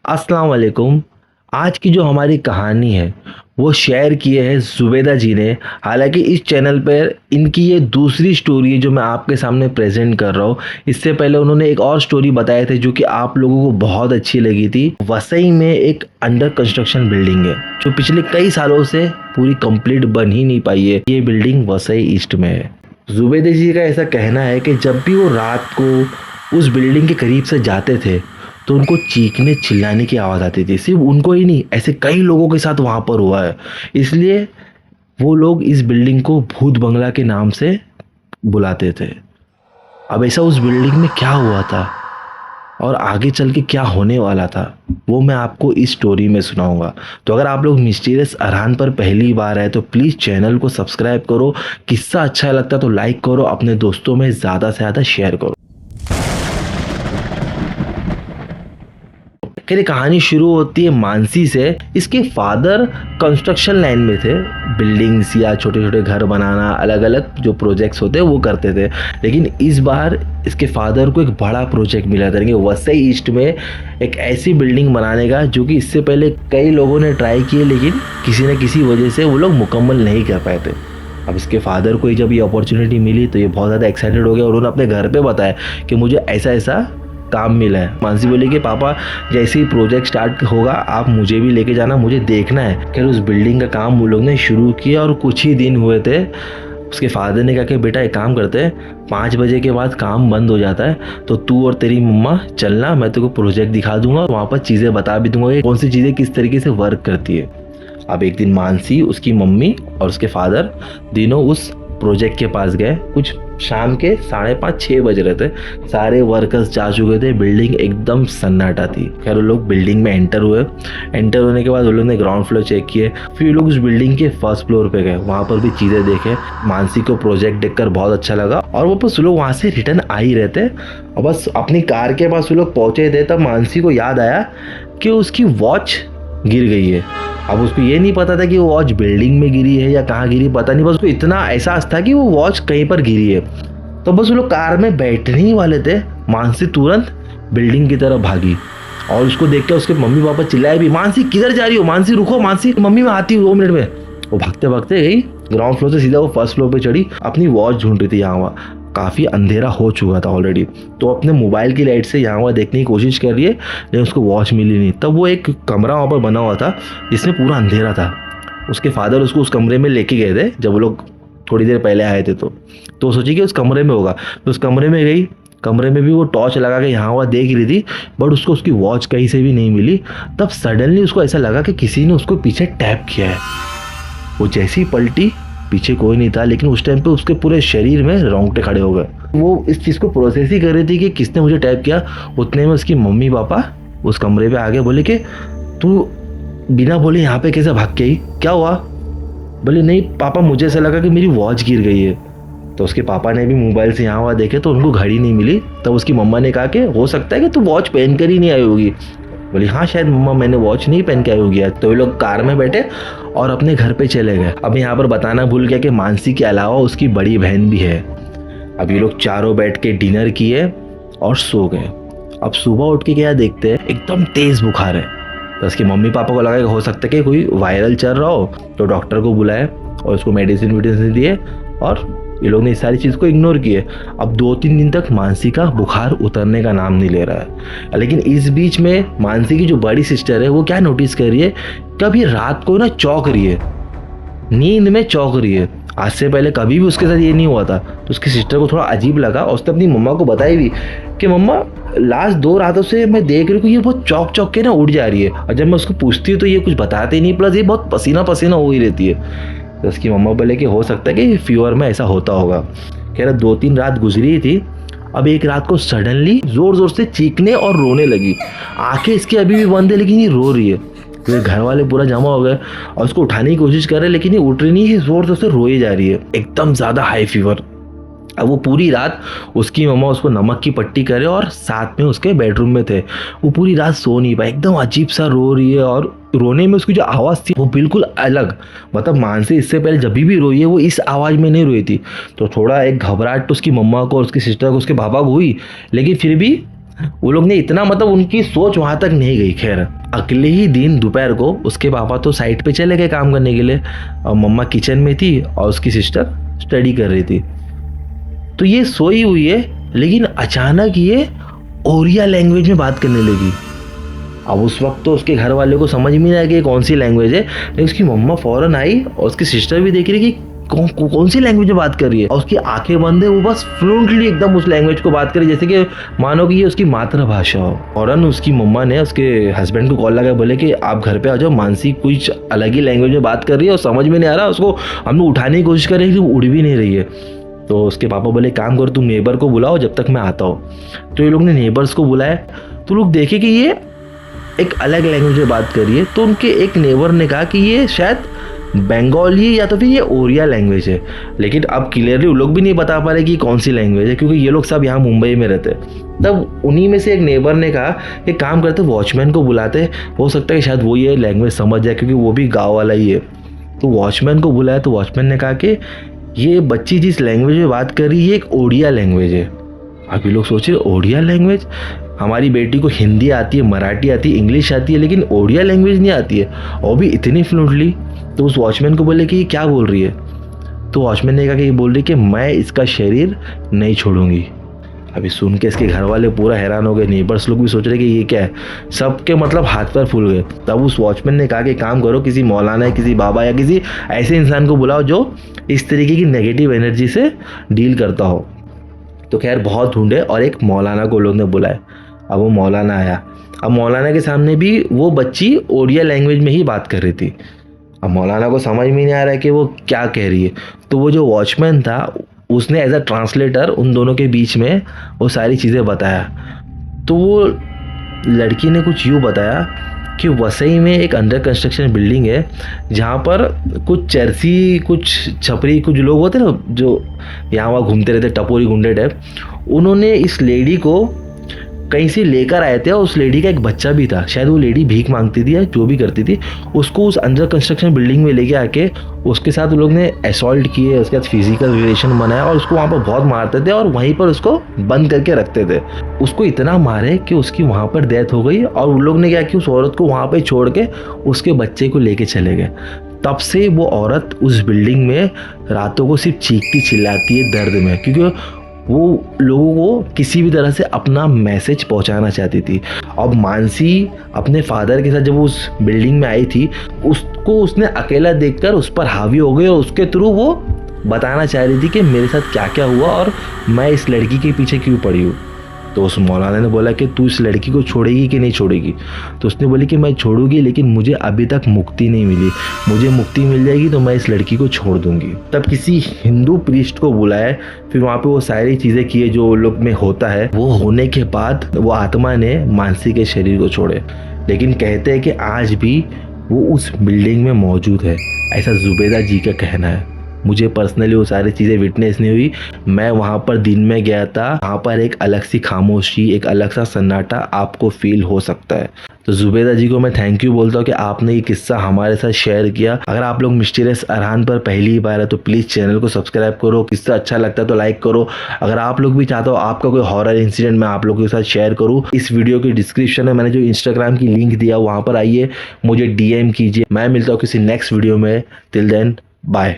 अस्सलाम वालेकुम। आज की जो हमारी कहानी है वो शेयर किए है ज़ुबैदा जी ने। हालांकि इस चैनल पर इनकी ये दूसरी स्टोरी है जो मैं आपके सामने प्रेजेंट कर रहा हूँ। इससे पहले उन्होंने एक और स्टोरी बताए थे जो कि आप लोगों को बहुत अच्छी लगी थी। वसई में एक अंडर कंस्ट्रक्शन बिल्डिंग है जो पिछले कई सालों से पूरी कंप्लीट बन ही नहीं पाई है। ये बिल्डिंग वसई ईस्ट में है। ज़ुबैदा जी का ऐसा कहना है कि जब भी वो रात को उस बिल्डिंग के करीब से जाते थे तो उनको चीखने चिल्लाने की आवाज़ आती थी। सिर्फ उनको ही नहीं, ऐसे कई लोगों के साथ वहाँ पर हुआ है। इसलिए वो लोग इस बिल्डिंग को भूत बंगला के नाम से बुलाते थे। अब ऐसा उस बिल्डिंग में क्या हुआ था और आगे चल के क्या होने वाला था वो मैं आपको इस स्टोरी में सुनाऊंगा। तो अगर आप लोग मिस्टीरियस अरहान पर पहली बार आए तो प्लीज़ चैनल को सब्सक्राइब करो। किस्सा अच्छा लगता तो लाइक करो, अपने दोस्तों में ज़्यादा से ज़्यादा शेयर करो। खैर कहानी शुरू होती है मानसी से। इसके फादर कंस्ट्रक्शन लाइन में थे। बिल्डिंग्स या छोटे छोटे घर बनाना, अलग अलग जो प्रोजेक्ट्स होते हैं वो करते थे। लेकिन इस बार इसके फादर को एक बड़ा प्रोजेक्ट मिला था कि वसई ईस्ट में एक ऐसी बिल्डिंग बनाने का जो कि इससे पहले कई लोगों ने ट्राई किए लेकिन किसी न किसी वजह से वो लोग मुकम्मल नहीं कर पाए थे। अब इसके फादर को जब ये अपॉर्चुनिटी मिली तो ये बहुत ज़्यादा एक्साइटेड हो गया और उन्होंने अपने घर पे बताया कि मुझे ऐसा ऐसा काम मिला है। मानसी बोली कि पापा जैसे ही प्रोजेक्ट स्टार्ट होगा आप मुझे भी लेके जाना, मुझे देखना है। खैर उस बिल्डिंग का काम वो लोग ने शुरू किया और कुछ ही दिन हुए थे उसके फादर ने कहा कि बेटा एक काम करते हैं, 5 बजे के बाद काम बंद हो जाता है तो तू और तेरी मम्मा चलना, मैं तेरे को प्रोजेक्ट दिखा दूंगा, वहाँ पर चीज़ें बता भी दूंगा कौन सी चीज़ें किस तरीके से वर्क करती है। अब एक दिन मानसी, उसकी मम्मी और उसके फादर तीनों उस प्रोजेक्ट के पास गए। कुछ शाम के 5:30-6 बज रहे थे। सारे वर्कर्स जा चुके थे, बिल्डिंग एकदम सन्नाटा थी। खैर वो लोग बिल्डिंग में एंटर हुए। एंटर होने के बाद वो लोग ने ग्राउंड फ्लोर चेक किए, फिर लोग उस बिल्डिंग के फर्स्ट फ्लोर पे गए, वहाँ पर भी चीज़ें देखे। मानसी को प्रोजेक्ट देखकर बहुत अच्छा लगा और वो बस लोग वहाँ से रिटर्न आ ही रहते और बस अपनी कार के पास वो लोग पहुँचे थे तब मानसी को याद आया कि उसकी वॉच गिर गई है। अब उसको ये नहीं पता था कि वो वॉच बिल्डिंग में गिरी है या कहाँ गिरी, पता नहीं, बस उसको इतना एहसास था कि वो वॉच कहीं पर गिरी है। तो बस वो लोग कार में बैठने ही वाले थे, मानसी तुरंत बिल्डिंग की तरफ भागी और उसको देख के उसके मम्मी पापा चिल्लाए भी, मानसी किधर जा रही हो, मानसी रुको, मानसी मम्मी मैं आती हूँ 2 मिनट में। वो भागते भागते गई ग्राउंड फ्लोर से सीधा वो फर्स्ट फ्लोर पे चढ़ी, अपनी वॉच ढूंढ रही थी। यहाँ वहाँ काफ़ी अंधेरा हो चुका था ऑलरेडी, तो अपने मोबाइल की लाइट से यहाँ वहाँ देखने की कोशिश कर रही है लेकिन उसको वॉच मिली नहीं। तब वो एक कमरा वहाँ पर बना हुआ था जिसमें पूरा अंधेरा था। उसके फादर उसको उस कमरे में लेके गए थे जब वो लोग थोड़ी देर पहले आए थे तो सोची कि उस कमरे में होगा, तो उस कमरे में गई। कमरे में भी वो टॉर्च लगा के यहाँ वहाँ देख रही थी बट उसको उसकी वॉच कहीं से भी नहीं मिली। तब सडनली उसको ऐसा लगा कि किसी ने उसको पीछे टैप किया है। वो जैसी पलटी, पीछे कोई नहीं था लेकिन उस टाइम पे उसके पूरे शरीर में रोंगटे खड़े हो गए। वो इस चीज़ को प्रोसेस ही कर रही थी कि किसने मुझे टैप किया। उतने में उसकी मम्मी पापा उस कमरे पे आ गए। बोले कि तू बिना बोले यहाँ पे कैसे भाग के आई, क्या हुआ? बोले नहीं पापा मुझे ऐसा लगा कि मेरी वॉच गिर गई है। तो उसके पापा ने भी मोबाइल से यहाँ वहाँ देखे तो उनको घड़ी नहीं मिली। तब उसकी मम्मा ने कहा कि हो सकता है कि तू वॉच पहन कर ही नहीं आई होगी। बोली हाँ शायद मम्मा मैंने वॉच नहीं पहन के आई होगी। तो ये लोग कार में बैठे और अपने घर पे चले गए। अब यहाँ पर बताना भूल गया कि मानसी के अलावा उसकी बड़ी बहन भी है। अब ये लोग चारों बैठ के डिनर किए और सो गए। अब सुबह उठ के क्या देखते हैं, एकदम तेज बुखार है। तो उसके मम्मी पापा को लगा कि हो सकता है कि कोई वायरल चल रहा हो, तो डॉक्टर को बुलाए और उसको मेडिसिन दिए और ये लोग ने इस सारी चीज़ को इग्नोर किए। अब 2-3 दिन तक मानसी का बुखार उतरने का नाम नहीं ले रहा है। लेकिन इस बीच में मानसी की जो बड़ी सिस्टर है वो क्या नोटिस कर रही है, कभी रात को ना चौंक रही है, नींद में चौंक रही है। आज से पहले कभी भी उसके साथ ये नहीं हुआ था। तो उसकी सिस्टर को थोड़ा अजीब लगा और उसने अपनी मम्मा को बताई भी कि मम्मा लास्ट 2 रातों से मैं देख रही हूँ कि ये बहुत चौंक चौंक के ना उठ जा रही है और जब मैं उसको पूछती हूँ तो ये कुछ बताते ही नहीं, प्लस ये बहुत पसीना पसीना हो ही रहती है। तो उसकी मम्मा बोले कि हो सकता है कि फीवर में ऐसा होता होगा। कह रहा 2-3 रात गुजरी थी। अब एक रात को सडनली जोर जोर से चीखने और रोने लगी। आंखें इसकी अभी भी बंद है लेकिन ये रो रही है। तो घर वाले पूरा जमा हो गए और उसको उठाने की कोशिश कर रहे हैं लेकिन ये उठ रही नहीं है, जोर जोर से रोई जा रही है, एकदम ज़्यादा हाई फीवर। अब वो पूरी रात उसकी मम्मा उसको नमक की पट्टी करे और साथ में उसके बेडरूम में थे। वो पूरी रात सो नहीं पाए, एकदम अजीब सा रो रही है और रोने में उसकी जो आवाज़ थी वो बिल्कुल अलग, मतलब मानसी इससे पहले जब भी रोई है वो इस आवाज़ में नहीं रोई थी। तो थोड़ा एक घबराहट तो उसकी मम्मा को और उसकी सिस्टर को उसके पापा को हुई, लेकिन फिर भी वो लोग ने इतना मतलब उनकी सोच वहाँ तक नहीं गई। खैर अगले ही दिन दोपहर को उसके पापा तो साइट पे चले गए काम करने के लिए और मम्मा किचन में थी और उसकी सिस्टर स्टडी कर रही थी। तो ये सोई हुई है लेकिन अचानक ये ओरिया लैंग्वेज में बात करने लगी। अब उस वक्त तो उसके घर वाले को समझ में नहीं आया कि ये कौन सी लैंग्वेज है, लेकिन उसकी मम्मा फ़ौरन आई और उसकी सिस्टर भी देख रही कि कौन सी लैंग्वेज में बात कर रही है, और उसकी आंखें बंद है, वो बस फ्लुएंटली एकदम उस लैंग्वेज को बात कर रही है जैसे कि मानो कि ये उसकी मातृभाषा हो। फौरन उसकी मम्मा ने उसके हस्बैंड को कॉल लगा, बोले कि आप घर पे आ जाओ, मानसी कुछ अलग ही लैंग्वेज में बात कर रही है और समझ में नहीं आ रहा, उसको हम लोग उठाने की कोशिश कर रहे हैं लेकिन वो उड़ भी नहीं रही है। तो उसके पापा बोले काम करो तुम नेबर को बुलाओ जब तक मैं आता हूँ। तो ये लोग ने नेबर्स को बुलाया तो लोग देखे कि ये एक अलग लैंग्वेज में बात कर रही है। तो उनके एक नेबर ने कहा कि ये शायद बंगाली या तो फिर ये ओरिया लैंग्वेज है, लेकिन अब क्लियरली वो लोग भी नहीं बता पा रहे कि कौन सी लैंग्वेज है क्योंकि ये लोग सब यहाँ मुंबई में रहते हैं। तब उन्हीं में से एक नेबर ने कहा कि काम करते वॉचमैन को बुलाते, हो सकता है कि शायद वो ये लैंग्वेज समझ जाए क्योंकि वो भी गाँव वाला ही है। तो वॉचमैन को बुलाया तो वॉचमैन ने कहा कि ये बच्ची जिस लैंग्वेज में बात कर रही है एक ओडिया लैंग्वेज है। अभी लोग सोच रहे ओडिया लैंग्वेज, हमारी बेटी को हिंदी आती है, मराठी आती है, इंग्लिश आती है, लेकिन ओडिया लैंग्वेज नहीं आती है और भी इतनी फ्लुएंटली। तो उस वॉचमैन को बोले कि ये क्या बोल रही है। तो वॉचमैन ने कहा कि ये बोल रही है कि मैं इसका शरीर नहीं छोड़ूंगी। अभी सुन के इसके घर वाले पूरा हैरान हो गए, नेबर्स लोग भी सोच रहे कि ये क्या है, सबके मतलब हाथ पैर फूल गए। तब उस वॉचमैन ने कहा कि काम करो, किसी मौलाना, किसी बाबा या किसी ऐसे इंसान को बुलाओ जो इस तरीके की नेगेटिव एनर्जी से डील करता हो। तो खैर बहुत ढूंढे और एक मौलाना को लोग ने बुलाया। अब वो मौलाना आया। अब मौलाना के सामने भी वो बच्ची ओडिया लैंग्वेज में ही बात कर रही थी। अब मौलाना को समझ में नहीं आ रहा है कि वो क्या कह रही है। तो वो जो वॉचमैन था उसने एज अ ट्रांसलेटर उन दोनों के बीच में वो सारी चीज़ें बताया। तो वो लड़की ने कुछ यूँ बताया कि वसई में एक अंडर कंस्ट्रक्शन बिल्डिंग है जहाँ पर कुछ चरसी, कुछ छपरी, कुछ लोग होते ना जो यहाँ वहाँ घूमते रहते, टपोरी गुंडे टाइप, उन्होंने इस लेडी को कहीं से लेकर आए थे और उस लेडी का एक बच्चा भी था। शायद वो लेडी भीख मांगती थी या जो भी करती थी, उसको उस अंडर कंस्ट्रक्शन बिल्डिंग में लेके आके उसके साथ लोग ने असॉल्ट किए, उसके बाद फिजिकल रिलेशन बनाया और उसको वहाँ पर बहुत मारते थे और वहीं पर उसको बंद करके रखते थे। उसको इतना मारे कि उसकी वहाँ पर डेथ हो गई और उन लोग ने क्या किया, उस औरत को वहाँ पर छोड़ के उसके बच्चे को लेके चले गए। तब से वो औरत उस बिल्डिंग में रातों को सिर्फ चीखती चिल्लाती है दर्द में, क्योंकि वो लोगों को किसी भी तरह से अपना मैसेज पहुंचाना चाहती थी। अब मानसी अपने फादर के साथ जब वो उस बिल्डिंग में आई थी, उसको उसने अकेला देखकर उस पर हावी हो गई और उसके थ्रू वो बताना चाह रही थी कि मेरे साथ क्या क्या हुआ और मैं इस लड़की के पीछे क्यों पड़ी हूँ। तो उस मौलाना ने बोला कि तू इस लड़की को छोड़ेगी कि नहीं छोड़ेगी। तो उसने बोली कि मैं छोड़ूंगी, लेकिन मुझे अभी तक मुक्ति नहीं मिली, मुझे मुक्ति मिल जाएगी तो मैं इस लड़की को छोड़ दूंगी। तब किसी हिंदू प्रीस्ट को बुलाया, फिर वहाँ पे वो सारी चीज़ें किए जो लोग में होता है। वो होने के बाद वो आत्मा ने मानसी के शरीर को छोड़े, लेकिन कहते हैं कि आज भी वो उस बिल्डिंग में मौजूद है, ऐसा जुबेदा जी का कहना है। मुझे पर्सनली वो सारी चीज़ें विटनेस नहीं हुई, मैं वहाँ पर दिन में गया था। वहाँ पर एक अलग सी खामोशी, एक अलग सा सन्नाटा आपको फील हो सकता है। तो जुबेदा जी को मैं थैंक यू बोलता हूँ कि आपने ये किस्सा हमारे साथ शेयर किया। अगर आप लोग मिस्टीरियस अरहान पर पहली बार है तो प्लीज़ चैनल को सब्सक्राइब करो, किस्सा अच्छा लगता है तो लाइक करो। अगर आप लोग भी चाहते हो आपका कोई हॉरर इंसिडेंट मैं आप लोगों के साथ शेयर करूँ, इस वीडियो की डिस्क्रिप्शन में मैंने जो इंस्टाग्राम की लिंक दिया वहाँ पर आइए, मुझे DM कीजिए। मैं मिलता हूँ किसी नेक्स्ट वीडियो में। Till then bye.